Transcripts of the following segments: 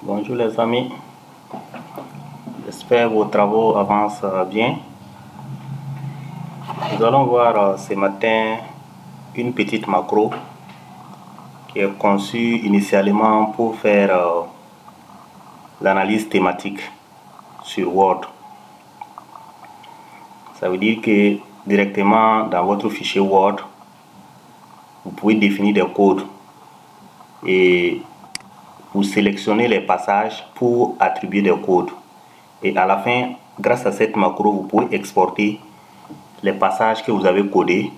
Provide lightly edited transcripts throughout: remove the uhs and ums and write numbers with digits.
Bonjour les amis, j'espère que vos travaux avancent bien. Nous allons voir ce matin une petite macro qui est conçue initialement pour faire l'analyse thématique sur Word. Ça veut dire que directement dans votre fichier Word, vous pouvez définir des codes et vous sélectionnez les passages pour attribuer des codes. Et à la fin, grâce à cette macro, vous pouvez exporter les passages que vous avez codés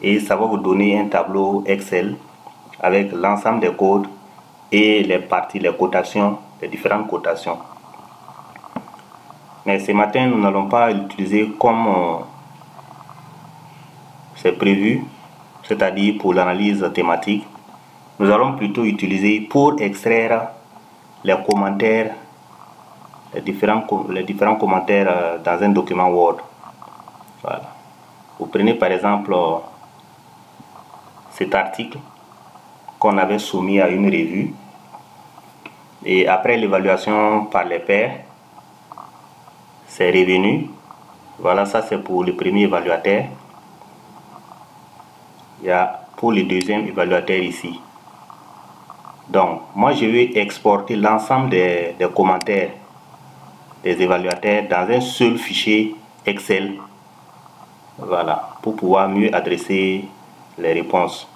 et ça va vous donner un tableau Excel avec l'ensemble des codes et les parties, les cotations, les différentes cotations. Mais ce matin, nous n'allons pas l'utiliser comme c'est prévu, c'est-à-dire pour l'analyse thématique. Nous allons plutôt utiliser pour extraire les commentaires, les différents commentaires dans un document Word. Voilà. Vous prenez par exemple cet article qu'on avait soumis à une revue et après l'évaluation par les pairs, c'est revenu. Voilà, ça c'est pour le premier évaluateur. Il y a pour le deuxième évaluateur ici. Donc, moi je vais exporter l'ensemble des commentaires des évaluateurs dans un seul fichier Excel. Voilà, pour pouvoir mieux adresser les réponses.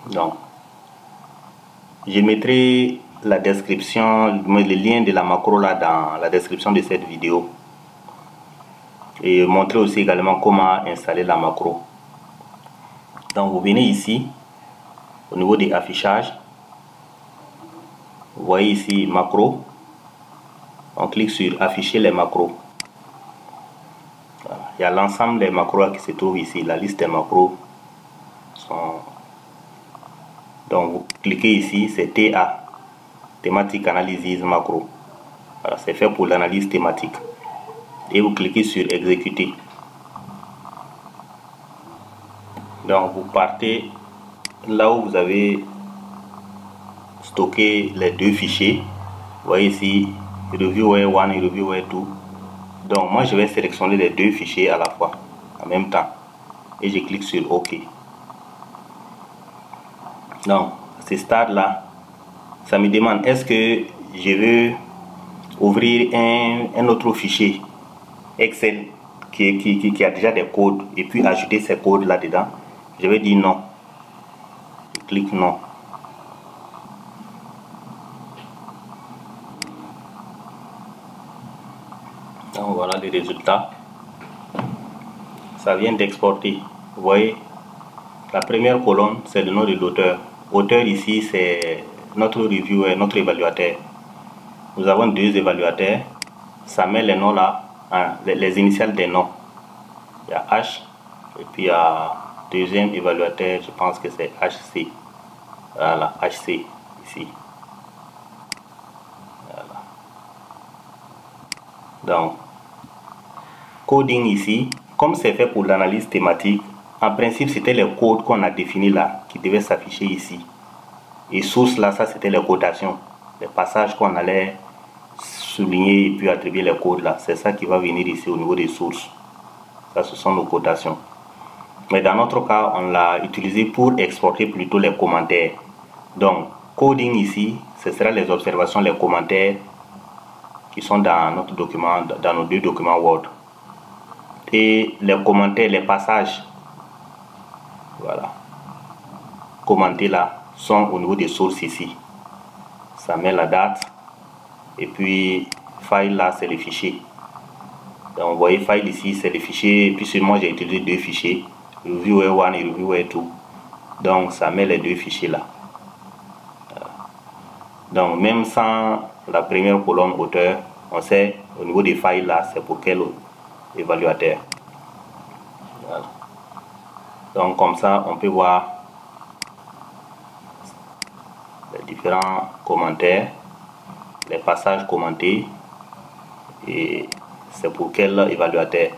Donc, je mettrai la description, le lien de la macro là dans la description de cette vidéo. Et montrer aussi également comment installer la macro. Donc, vous venez ici, au niveau des affichages. Vous voyez ici macro. On clique sur afficher les macros. Voilà. Il y a l'ensemble des macros qui se trouvent ici. La liste des macros sont... Donc vous cliquez ici, c'est TA, thématique analyse macro. Voilà, c'est fait pour l'analyse thématique. Et vous cliquez sur exécuter. Donc vous partez là où vous avez stocké les deux fichiers. Vous voyez ici Reviewware 1 et Reviewware 2. Donc moi je vais sélectionner les deux fichiers à la fois, en même temps. Et je clique sur OK. Donc à ce stade là, ça me demande est-ce que je veux ouvrir un autre fichier Excel qui a déjà des codes et puis ajouter ces codes là dedans. Je vais dire non. Je clique non. Donc voilà les résultats. Ça vient d'exporter. Vous voyez, la première colonne c'est le nom de l'auteur. Auteur ici c'est notre reviewer, notre évaluateur. Nous avons deux évaluateurs. Ça met les noms là, hein, les initiales des noms. Il y a H et puis il y a deuxième évaluateur, je pense que c'est HC. Voilà, HC ici. Voilà. Donc, coding ici, comme c'est fait pour l'analyse thématique, en principe c'était les codes qu'on a définis là qui devaient s'afficher ici. Et source là, ça c'était les cotations, les passages qu'on allait souligner et puis attribuer les codes là. C'est ça qui va venir ici au niveau des sources. Ça, ce sont nos cotations. Mais dans notre cas, on l'a utilisé pour exporter plutôt les commentaires. Donc, coding ici, ce sera les observations, les commentaires qui sont dans notre document, dans nos deux documents Word. Et les commentaires, les passages, voilà, commentés là, sont au niveau des sources ici. Ça met la date. Et puis, file là, c'est le fichier. Donc, vous voyez, file ici, c'est le fichier. Puis, moi, j'ai utilisé deux fichiers. Reviewware 1 et Reviewware 2. Donc ça met les deux fichiers là. Donc même sans la première colonne auteur, on sait au niveau des files là c'est pour quel évaluateur. Voilà. Donc comme ça on peut voir les différents commentaires, les passages commentés et c'est pour quel évaluateur.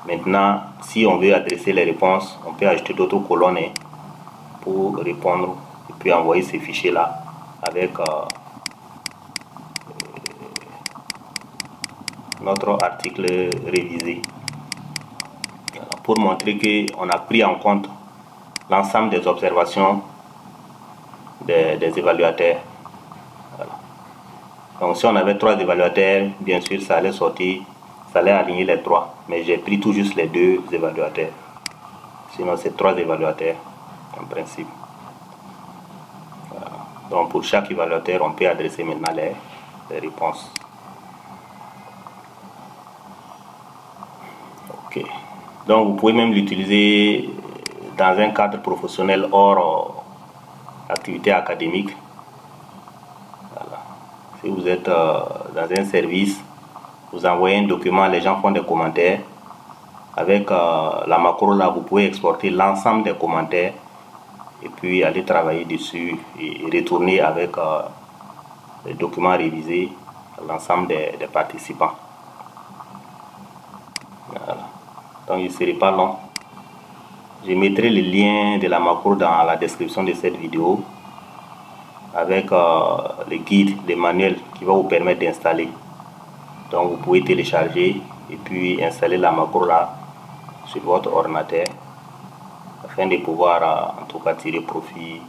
Maintenant, si on veut adresser les réponses, on peut ajouter d'autres colonnes pour répondre et puis envoyer ces fichiers là avec notre article révisé pour montrer qu'on a pris en compte l'ensemble des observations des évaluateurs. Voilà. Donc si on avait 3 évaluateurs, bien sûr ça allait sortir, ça allait aligner les 3, mais j'ai pris tout juste les 2 évaluateurs. Sinon c'est 3 évaluateurs en principe. Voilà. Donc pour chaque évaluateur, on peut adresser maintenant les réponses. Ok. Donc vous pouvez même l'utiliser dans un cadre professionnel hors activité académique. Voilà. Si vous êtes dans un service, vous envoyez un document, les gens font des commentaires. Avec la macro là, vous pouvez exporter l'ensemble des commentaires et puis aller travailler dessus et retourner avec les documents révisés à l'ensemble des participants. Voilà. Donc il ne serait pas long. Je mettrai le lien de la macro dans la description de cette vidéo avec le guide, le manuel qui va vous permettre d'installer. Donc vous pouvez télécharger et puis installer la macro là sur votre ordinateur afin de pouvoir en tout cas tirer profit.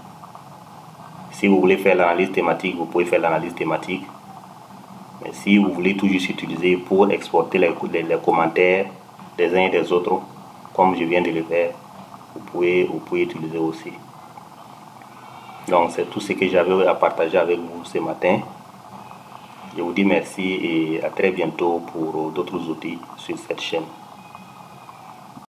Si vous voulez faire l'analyse thématique, vous pouvez faire l'analyse thématique. Mais si vous voulez tout juste utiliser pour exporter les commentaires des uns et des autres, comme je viens de le faire, vous pouvez utiliser aussi. Donc c'est tout ce que j'avais à partager avec vous ce matin. Je vous dis merci et à très bientôt pour d'autres outils sur cette chaîne.